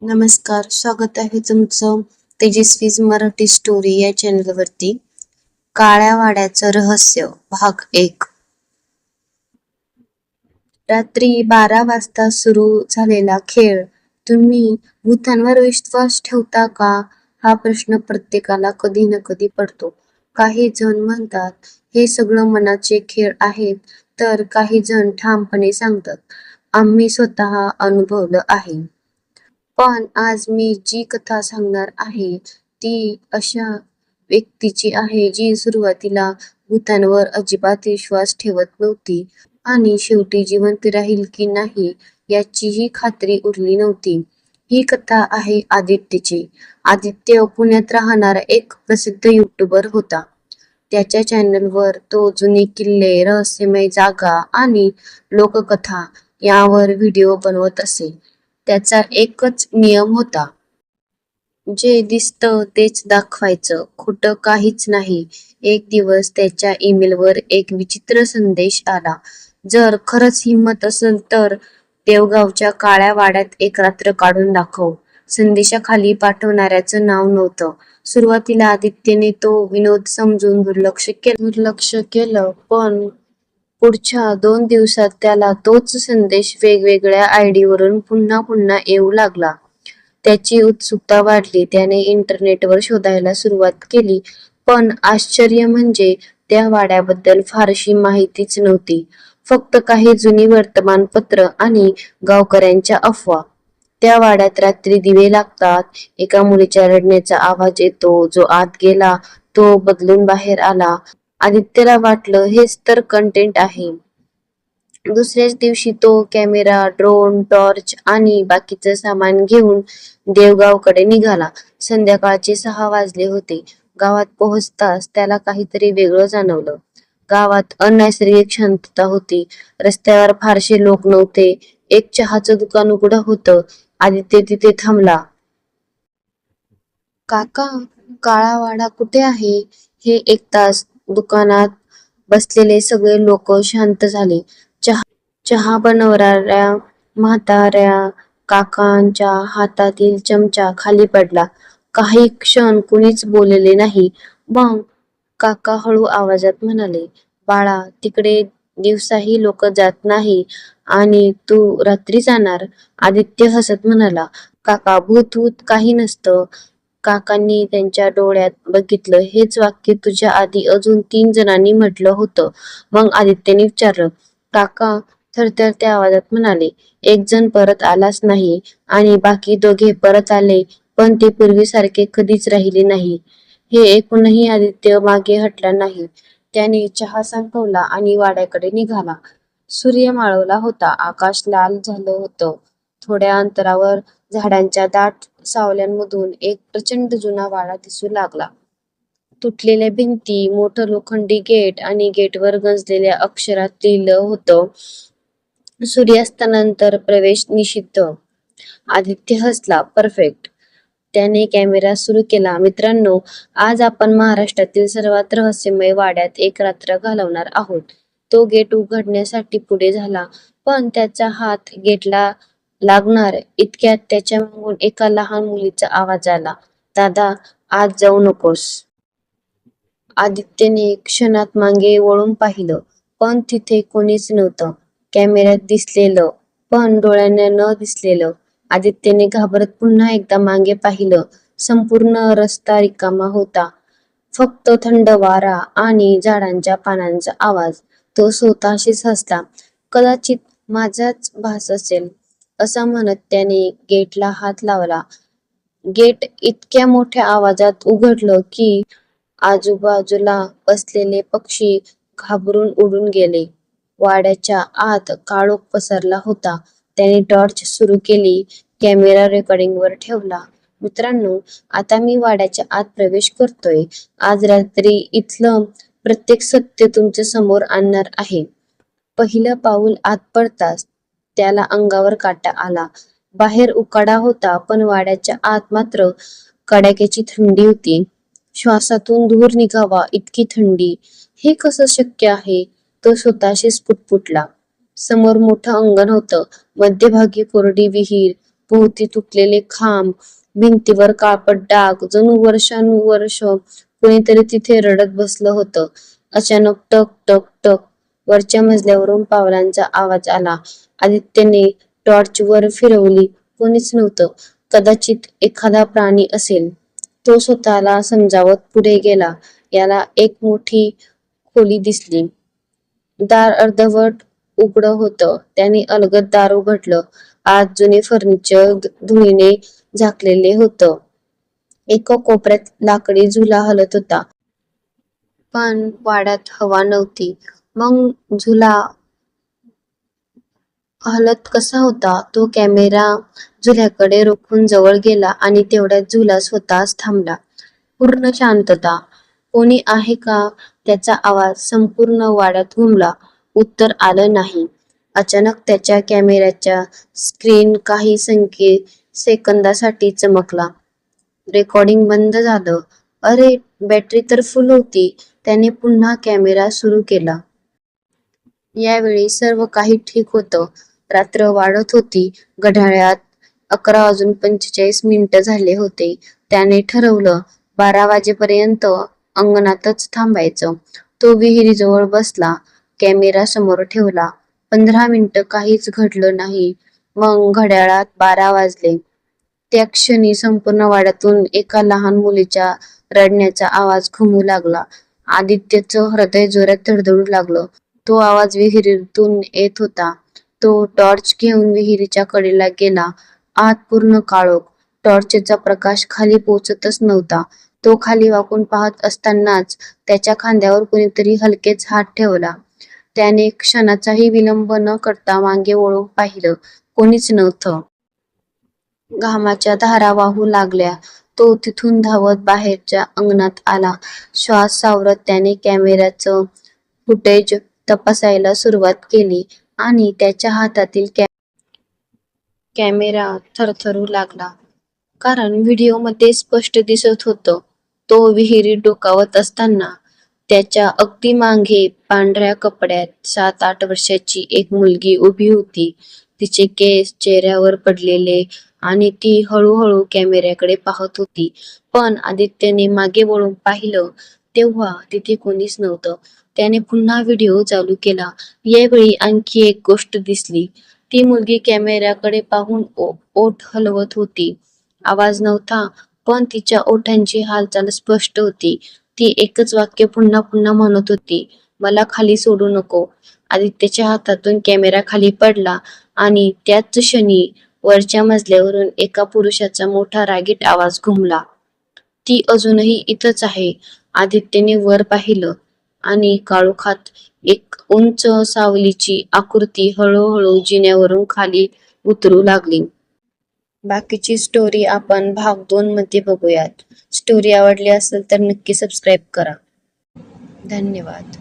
नमस्कार, स्वागत आहे तुमचं तेजस्वीज मराठी स्टोरी या चॅनलवरती. काळ्या वाड्याचं रहस्य भाग 1. रात्री 12 वाजता सुरू झालेला खेळ. तुम्ही भूतांवर विश्वास ठेवता का? हा प्रश्न प्रत्येकाला कधी ना कधी पडतो. काही जण म्हणतात हे सगळं मनाचे खेळ आहेत, तर काही जण ठामपणे सांगतात आम्ही स्वतः अनुभवलं आहे. पण आज मी जी कथा सांगणार आहे ती अशा व्यक्तीची आहे जी सुरुवातीला भूतांवर अजिबात विश्वास ठेवत नव्हती आणि शेवटी जिवंत राहील की नाही याचीही खात्री उरली नव्हती. ही कथा आहे आदित्यची. आदित्य पुण्यात राहणारा एक प्रसिद्ध युट्यूबर होता. त्याच्या चॅनलवर तो जुने किल्ले, रहस्यमय जागा आणि लोककथा यावर व्हिडिओ बनवत असे. त्याचा एकच नियम होता. जे दिसतं तेच दाखवायचं, खोटं काहीच नाही. एक दिवस त्याच्या ईमेलवर एक विचित्र संदेश आला. जर खरंच हिंमत असेल तर देवगावच्या काळ्या वाड्यात एक रात्र काढून दाखव. संदेशाखाली पाठवणाऱ्याचं नाव नव्हतं. सुरुवातीला आदित्यने तो विनोद समजून दुर्लक्ष केलं, पण पुढच्या 2 दिवसात त्याला तोच संदेश वेगवेगळ्या आयडी वरून पुन्हा पुन्हा येऊ लागला. त्याची उत्सुकता वाढली. त्याने इंटरनेटवर शोधायला सुरुवात केली, पण आश्चर्य म्हणजे त्या वाड्याबद्दल फारशी माहितीच नव्हती. फक्त काही जुनी वर्तमानपत्र आणि गावकऱ्यांच्या अफवा. त्या वाड्यात रात्री दिवे लागतात, एका मुलीच्या रडण्याचा आवाज येतो, जो आत गेला तो बदलून बाहेर आला. आदित्यला वाटलं हेच तर कंटेंट आहे. दुसऱ्याच दिवशी तो कॅमेरा, ड्रोन, टॉर्च आणि बाकीचं सामान घेऊन देवगावकडे निघाला. संध्याकाळचे 6 वाजले होते. गावात पोहोचताच त्याला काहीतरी वेगळं जाणवलं. गावात अनैसर्गिक शांतता होती. रस्त्यावर फारसे लोक नव्हते. एक चहाचं दुकान उघडं होतं. आदित्य तिथे थांबला. काका, काळा वाडा कुठे आहे? हे ऐकताच दुकानात बसलेले सगळे लोक शांत झाले. चहा बनवणाऱ्या म्हाताऱ्या काकांच्या हातातील चमचा खाली पडला. काही क्षण कुणीच बोलले नाही. मग काका हळू आवाजात म्हणाले, बाळा, तिकडे दिवसाही लोक जात नाही आणि तू रात्री जाणार? आदित्य हसत म्हणाला, काका, भूत भूत काही नसतं. काकांनी त्यांच्या डोळ्यात बघितलं. हेच वाक्य तुझ्या आधी अजून 3 जणांनी म्हटलं होतं. मग आदित्यने विचारलं, काका थरथरत्या आवाजात म्हणाले, एक जण परत आलाच नाही आणि बाकी दोघे परत आले, पण ते पूर्वीसारखे कधीच राहिले नाही. हे ऐकूनही आदित्य मागे हटला नाही. त्याने चहा संपवला आणि वाड्याकडे निघाला. सूर्य मावळला होता. आकाश लाल झालं होतं. थोड्या अंतरावर झाडांच्या दाट सावल्यांमधून एक प्रचंड जुना वाडा दिसू लागला. तुटलेल्या भिंती, मोठं लोखंडी गेट आणि गेटवर गंजलेल्या अक्षरात लिहिलं होतं, सूर्यास्तानंतर प्रवेश निषिद्ध. आदित्य हसला. परफेक्ट. त्याने कॅमेरा सुरू केला. मित्रांनो, आज आपण महाराष्ट्रातील सर्वात रहस्यमय वाड्यात एक रात्र घालवणार आहोत. तो गेट उघडण्यासाठी पुढे झाला, पण त्याचा हात गेटला लागणार इतक्यात त्याच्या मागून एका लहान मुलीचा आवाज आला, दादा, आज जाऊ नकोस. आदित्यने क्षणात मागे वळून पाहिलं, पण तिथे कोणीच नव्हतं. कॅमेऱ्यात दिसलेलं, पण डोळ्यांना न दिसलेलं. आदित्यने घाबरत पुन्हा एकदा मागे पाहिलं. संपूर्ण रस्ता रिकामा होता. फक्त थंड वारा आणि झाडांच्या पानांचा आवाज. तो स्वतःशीच हसला. कदाचित माझाच भास असेल, असं म्हणत त्याने गेटला हात लावला. गेट इतक्या मोठ्या आवाजात उघडलं की आजूबाजूला बसलेले पक्षी घाबरून उडून गेले. वाड्याच्या आत काळोख पसरला होता. त्याने टॉर्च सुरू केली. कॅमेरा रेकॉर्डिंगवर ठेवला. मित्रांनो, आता मी वाड्याच्या आत प्रवेश करतोय. आज रात्री इथलं प्रत्येक सत्य तुमच्या समोर आणणार आहे. पहिलं पाऊल आत पडताच त्याला अंगावर काटा आला. बाहेर उकाडा होता, पण वाड्याच्या आत मात्र कडाक्याची थंडी होती. श्वासातून धूर निघावा इतकी थंडी. हे कसं शक्य आहे? तो स्वतःशीच पुटपुटला. समोर मोठं अंगण होतं. मध्यभागी कोरडी विहीर, भोवती तुटलेले खांब, भिंतीवर काळपट डाग, जणू वर्षानुवर्ष कोणीतरी तिथे रडत बसलं होतं. अचानक टक टक टक वरच्या मजल्यावरून पावलांचा आवाज आला. आदित्यने टॉर्च वर फिरवली. कोणीच नव्हतं. कदाचित एखादा प्राणी असेल. तो स्वतःला समजावत पुढे गेला. याला एक मोठी खोली दिसली. दार अर्धवट उघडं होतं. त्याने अलगद दार उघडलं. आत जुने फर्निचर धुळीने झाकलेले होतं. एका कोपऱ्यात लाकडी झुला हलत होता. पण वाड्यात हवा नव्हती. मग झुला हलत कसा होता? तो कॅमेरा झुल्याकडे रोखून जवळ गेला आणि तेवढ्यात झुला स्वतःच थांबला. पूर्ण शांतता. कोणी आहे का? त्याचा आवाज संपूर्ण वाड्यात घुमला. उत्तर आलं नाही. अचानक त्याच्या कॅमेऱ्याच्या स्क्रीन काही सेकंदासाठी चमकला. रेकॉर्डिंग बंद झालं. अरे, बॅटरी तर फुल होती. त्याने पुन्हा कॅमेरा सुरू केला. यावेळी सर्व काही ठीक होतं. रात्र वाढत होती. घड्याळात 11:45 झाले होते. त्याने ठरवलं 12 वाजेपर्यंत अंगणातच थांबायचं. तो विहिरीजवळ बसला. कॅमेरा समोर ठेवला. 15 मिनिटं काहीच घडलं नाही. मग घड्याळात 12 वाजले. त्या क्षणी संपूर्ण वाड्यातून एका लहान मुलीच्या रडण्याचा आवाज घुमू लागला. आदित्यचं हृदय जोरात धडधडू लागलं. तो आवाज विहिरीतून येत होता. तो टॉर्च घेऊन विहिरीच्या कडेला गेला. आत पूर्ण काळोख. टॉर्चचा प्रकाश खाली पोचतच नव्हता. तो खाली वाकून पाहत असतानाच त्याच्या खांद्यावर कुणीतरी हलकेच हात ठेवला. त्याने क्षणाचाही विलंब न करता मागे वळून पाहिलं. कोणीच नव्हतं. घामाच्या धारा वाहू लागल्या. तो तिथून धावत बाहेरच्या अंगणात आला. श्वास सावरत त्याने कॅमेऱ्याचं फुटेज तपासायला सुरुवात केली आणि त्याच्या हातातील कॅमेरा थरथरू लागला. कारण व्हिडिओमध्ये स्पष्ट दिसत होतं. तो विहिरीत डोकावत असताना त्याच्या अगदी मागे पांढऱ्या कपड्यात 7-8 वर्षाची एक मुलगी उभी होती. तिचे केस चेहऱ्यावर पडलेले आणि ती हळूहळू कॅमेऱ्याकडे पाहत होती. पण आदित्यने मागे वळून पाहिलं तेव्हा तिथे कोणीच नव्हतं. त्याने पुन्हा व्हिडिओ चालू केला. यावेळी आणखी एक गोष्ट दिसली. ती मुलगी कॅमेऱ्याकडे पाहून ओठ हलवत होती. आवाज नव्हता, पण तिच्या ओठांची हालचाल स्पष्ट होती. ती एकच वाक्य पुन्हा पुन्हा म्हणत होती, मला खाली सोडू नको. आदित्यच्या हातातून कॅमेरा खाली पडला आणि त्याच क्षणी वरच्या मजल्यावरून एका पुरुषाचा मोठा रागीट आवाज घुमला. ती अजूनही इथंच आहे. आदित्यने वर पाहिलं आणि काळोखात एक उंच सावलीची आकृती हळूहळू जिन्यावरून खाली उतरू लागली. बाकीची स्टोरी आपण भाग 2 मध्ये बघूयात. स्टोरी आवडली असेल तर नक्की सबस्क्राईब करा. धन्यवाद.